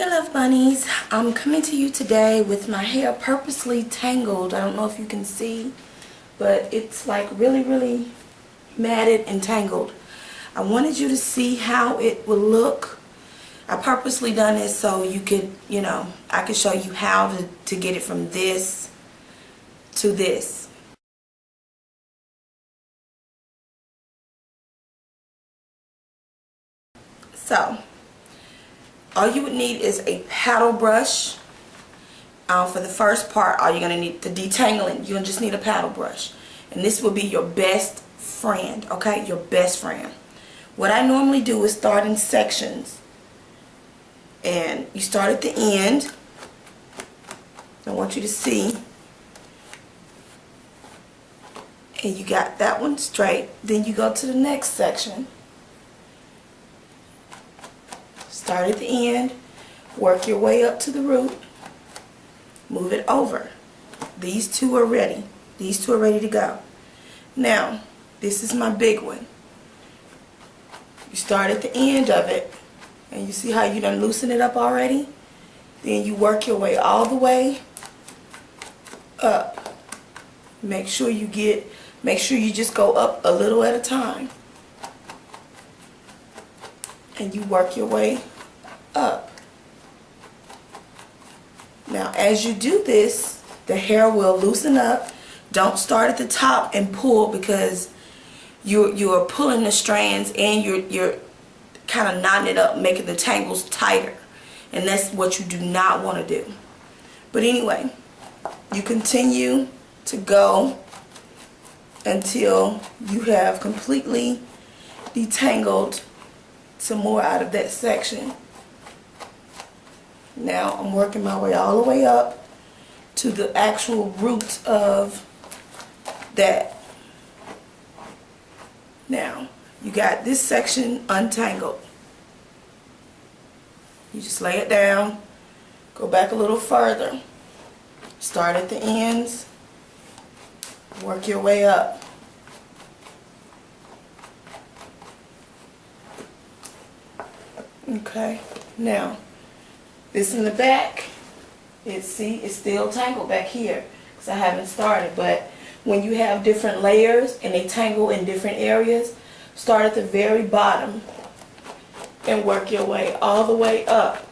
Hey Love Bunnies, I'm coming to you today with my hair purposely tangled. I don't know if you can see, but it's like really matted and tangled. I wanted you to see how it will look. I purposely done this so you could, I could show you how to get it from this to this. So all you would need is a paddle brush. For the first part, all you're going to need the detangling. You'll just need a paddle brush. And this will be your best friend, okay? Your best friend. What I normally do is start in sections. And you start at the end. I want you to see. And you got that one straight. Then you go to the next section. Start at the end. Work your way up to the root. Move it over. These two are ready. These two are ready to go. Now, this is my big one. You start at the end of it, and you see how you done loosen it up already? Then you work your way all the way up. Make sure you just go up a little at a time. And you work your way up. Now, as you do this, the hair will loosen up. Don't start at the top and pull, because you're pulling the strands and you're kind of knotting it up, making the tangles tighter. And that's what you do not want to do. But anyway, you continue to go until you have completely detangled some more out of that section. Now I'm working my way all the way up to the actual root of that. Now you got this section untangled. You just lay it down, go back a little further, start at the ends, work your way up. Okay, now this in the back, it's still tangled back here because I haven't started. But when you have different layers and they tangle in different areas, start at the very bottom and work your way all the way up.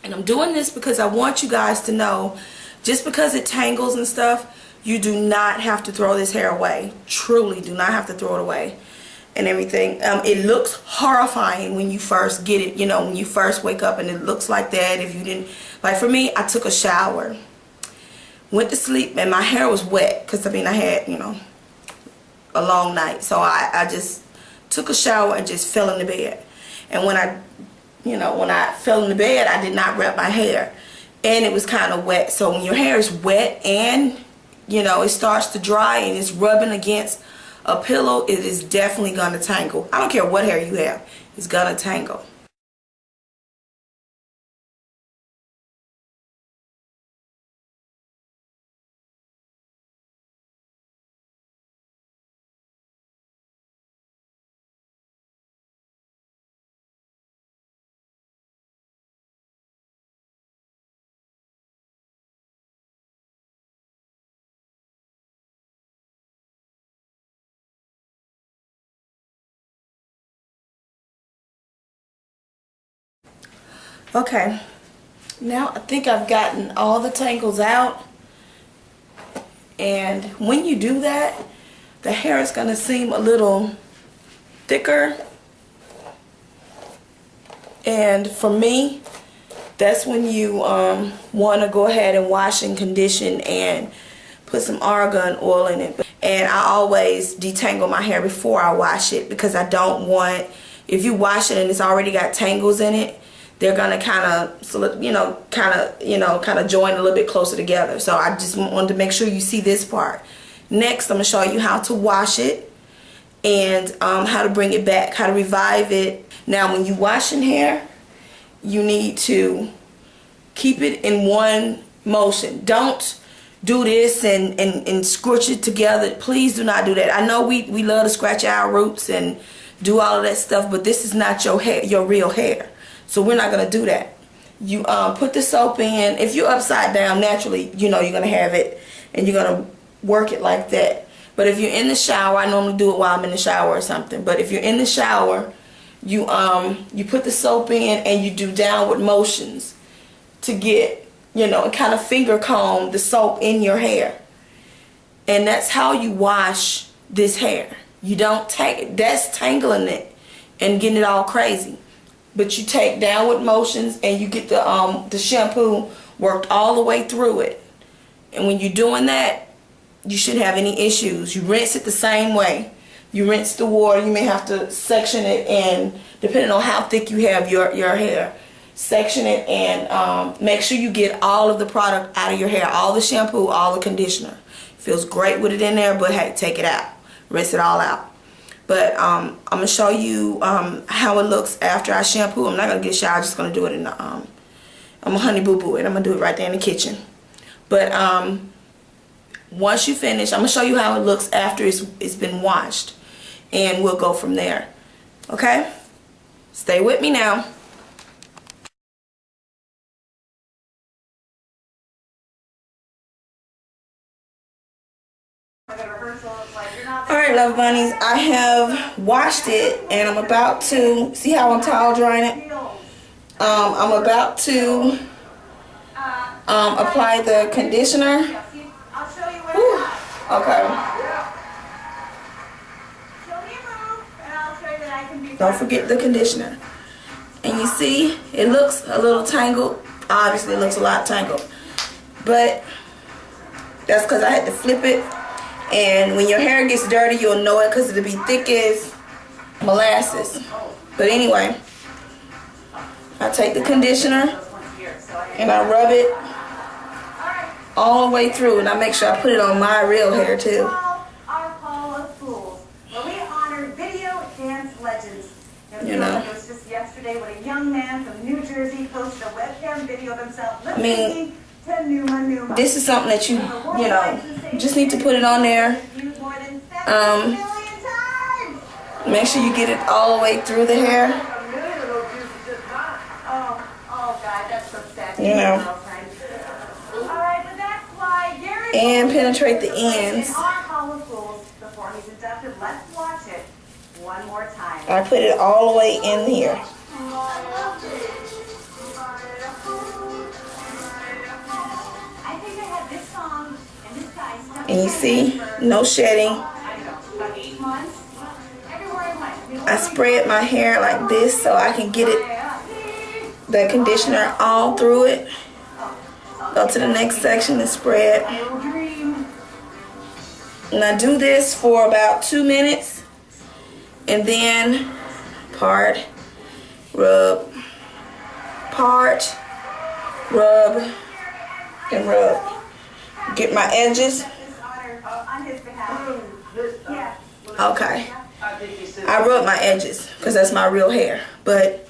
And I'm doing this because I want you guys to know, just because it tangles and stuff, you do not have to throw this hair away. Truly do not have to throw it away. And everything. It looks horrifying when you first get it, when you first wake up and it looks like that. If you didn't, like for me, I took a shower, went to sleep, and my hair was wet because I had, a long night. So I just took a shower and just fell in the bed. And when I fell in the bed, I did not wrap my hair, and it was kind of wet. So when your hair is wet and it starts to dry and it's rubbing against a pillow, it is definitely going to tangle. I don't care what hair you have, it's going to tangle. Okay, now I think I've gotten all the tangles out, and when you do that, the hair is going to seem a little thicker, and for me, that's when you want to go ahead and wash and condition and put some argan oil in it. And I always detangle my hair before I wash it, because I don't want, if you wash it and it's already got tangles in it, they're gonna kind of join a little bit closer together. So I just wanted to make sure you see this part. Next, I'm gonna show you how to wash it and how to bring it back, how to revive it. Now, when you washing hair, you need to keep it in one motion. Don't do this and scrunch it together. Please do not do that. I know we love to scratch our roots and do all of that stuff, but this is not your hair, your real hair. So we're not gonna do that. You put the soap in. If you're upside down, naturally, you know you're gonna have it, and you're gonna work it like that. But if you're in the shower, I normally do it while I'm in the shower or something. But if you're in the shower, you put the soap in and you do downward motions to get, you know, and kind of finger comb the soap in your hair. And that's how you wash this hair. You don't take, that's tangling it and getting it all crazy. But you take downward motions and you get the shampoo worked all the way through it. And when you're doing that, you shouldn't have any issues. You rinse it the same way. You rinse the water. You may have to section it, and depending on how thick you have your hair, section it and make sure you get all of the product out of your hair, all the shampoo, all the conditioner. Feels great with it in there, but hey, take it out. Rinse it all out. But I'm going to show you how it looks after I shampoo. I'm not going to get a shower. I'm just going to do it in the, I'm going to honey boo boo it. I'm going to do it right there in the kitchen. But once you finish, I'm going to show you how it looks after it's been washed. And we'll go from there. Okay? Stay with me now. Alright, Love Bunnies, I have washed it and I'm about to, see how I'm towel drying it? I'm about to apply the conditioner. Whew. Okay. Don't forget the conditioner. And you see, it looks a little tangled. Obviously, it looks a lot tangled. But that's because I had to flip it. And when your hair gets dirty, you'll know it because it'll be thick as molasses. But anyway, I take the conditioner and I rub it all the way through, and I make sure I put it on my real hair too. You know, it was just yesterday when a young man from New Jersey posted a webcam video of himself listening to Numa. This is something that you know, just need to put it on there. Make sure you get it all the way through the hair. You know, and penetrate the ends. I put it all the way in here. And you see, no shedding. I spread my hair like this so I can get it, the conditioner all through it. Go to the next section and spread. And I do this for about 2 minutes. And then part, rub, and rub. Get my edges. Okay. I rub my edges because that's my real hair. But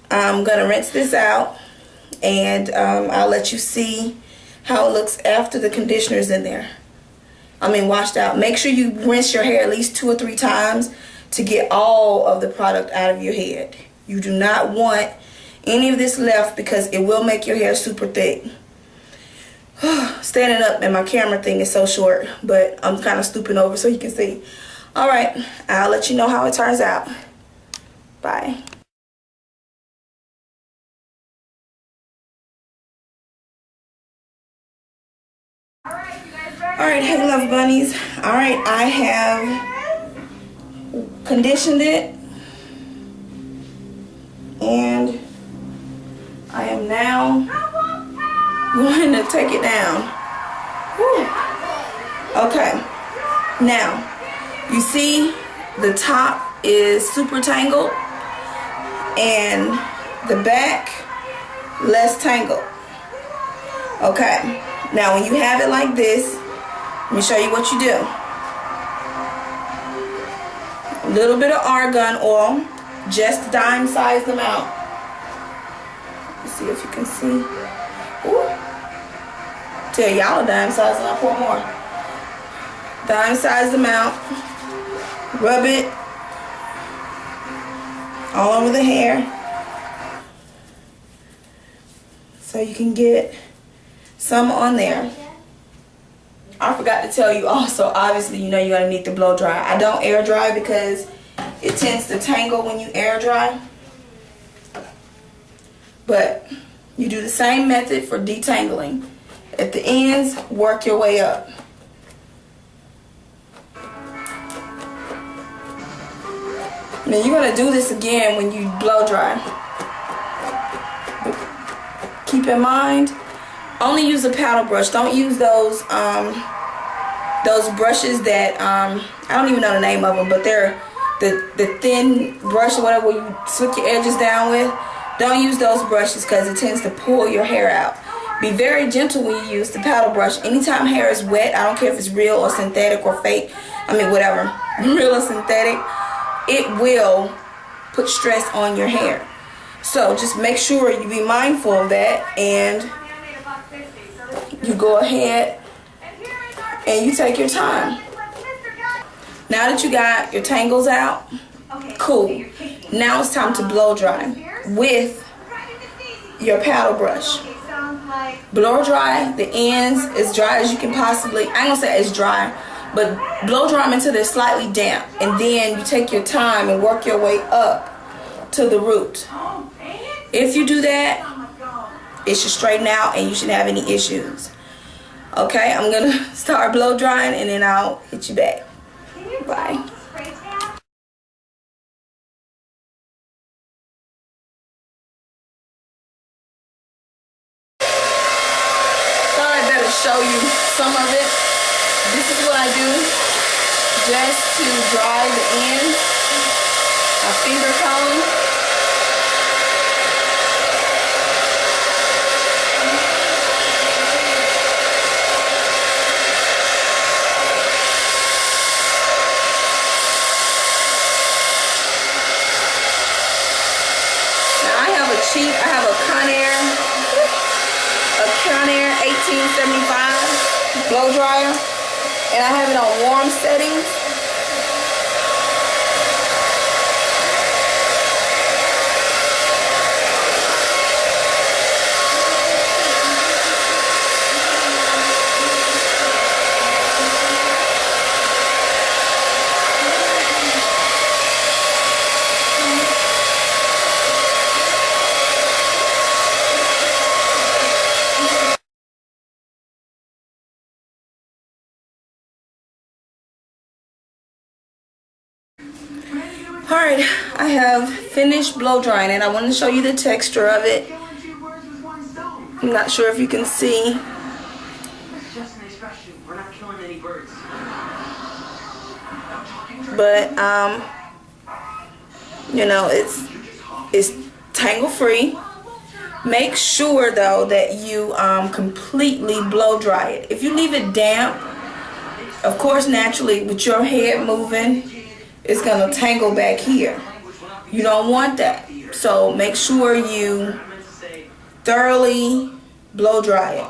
I'm going to rinse this out. And I'll let you see how it looks after the conditioner's in there. I mean, washed out. Make sure you rinse your hair at least 2 or 3 times to get all of the product out of your head. You do not want any of this left because it will make your hair super thick. Standing up and my camera thing is so short, but I'm kind of stooping over so you can see. Alright, I'll let you know how it turns out. Bye. Alright, hey Love Bunnies. Alright, I have conditioned it, and I am now going to take it down. Whew. Okay, now you see the top is super tangled and the back less tangled. Okay, now when you have it like this, let me show you what you do. A little bit of argan oil, just dime-sized amount. Let's see if you can see. Ooh. Tell y'all a dime-sized, and I'll pour more. Dime-sized amount. Rub it all over the hair, so you can get some on there. I forgot to tell you also, obviously, you know you're going to need to blow dry. I don't air dry because it tends to tangle when you air dry. But you do the same method for detangling. At the ends, work your way up. Now you're going to do this again when you blow dry. Keep in mind, only use a paddle brush. Don't use those brushes that I don't even know the name of them, but they're the thin brush or whatever you slick your edges down with. Don't use those brushes because it tends to pull your hair out. Be very gentle when you use the paddle brush. Anytime hair is wet, I don't care if it's real or synthetic or fake, I mean whatever, real or synthetic, it will put stress on your hair. So just make sure you be mindful of that, and you go ahead and you take your time. Now that you got your tangles out, cool. Now it's time to blow dry with your paddle brush. Blow dry the ends as dry as you can possibly. I ain't gonna say it's dry, but blow dry them until they're slightly damp, and then you take your time and work your way up to the root. If you do that, it should straighten out and you shouldn't have any issues. Okay, I'm gonna start blow drying and then I'll hit you back. Bye. Thought I better show you some of it. This is what I do just to dry the ends. I finger comb. I have a Conair 1875 blow dryer, and I have it on warm settings. Alright, I have finished blow drying and I want to show you the texture of it. I'm not sure if you can see. But you know, it's tangle free. Make sure though that you completely blow dry it. If you leave it damp, of course naturally with your head moving, it's gonna tangle back here. You don't want that. So make sure you thoroughly blow dry it.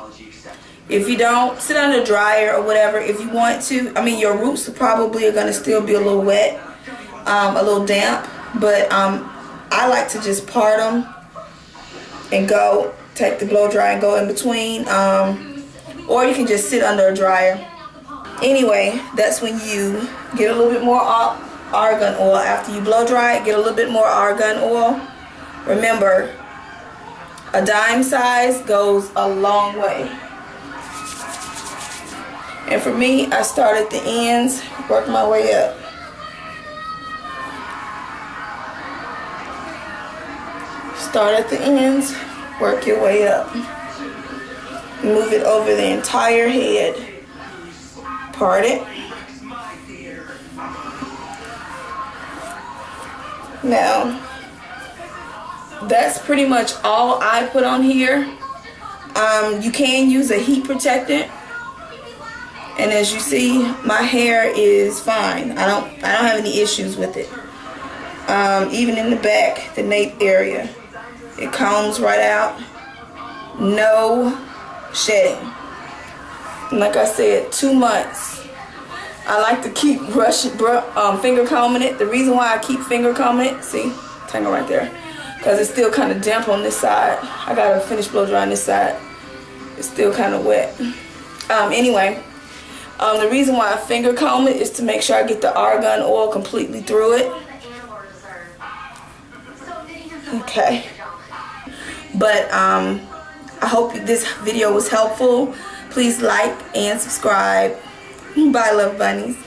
If you don't, sit under a dryer or whatever. If you want to, I mean your roots probably are gonna still be a little wet, a little damp, but I like to just part them and go take the blow dry and go in between, or you can just sit under a dryer. Anyway, that's when you get a little bit more argan oil. After you blow dry it, get a little bit more argan oil. Remember, a dime size goes a long way. And for me, I start at the ends, work my way up. Start at the ends, work your way up. Move it over the entire head. Part it. Now, that's pretty much all I put on here. You can use a heat protectant. And as you see, my hair is fine. I don't have any issues with it. Even in the back, the nape area, it combs right out. No shedding. And like I said, 2 months. I like to keep finger combing it. The reason why I keep finger combing it, see, tangle right there. Because it's still kind of damp on this side. I got to finish blow drying this side. It's still kind of wet. Anyway, the reason why I finger comb it is to make sure I get the argan oil completely through it. Okay. But I hope this video was helpful. Please like and subscribe. Bye, Luv Bunnies.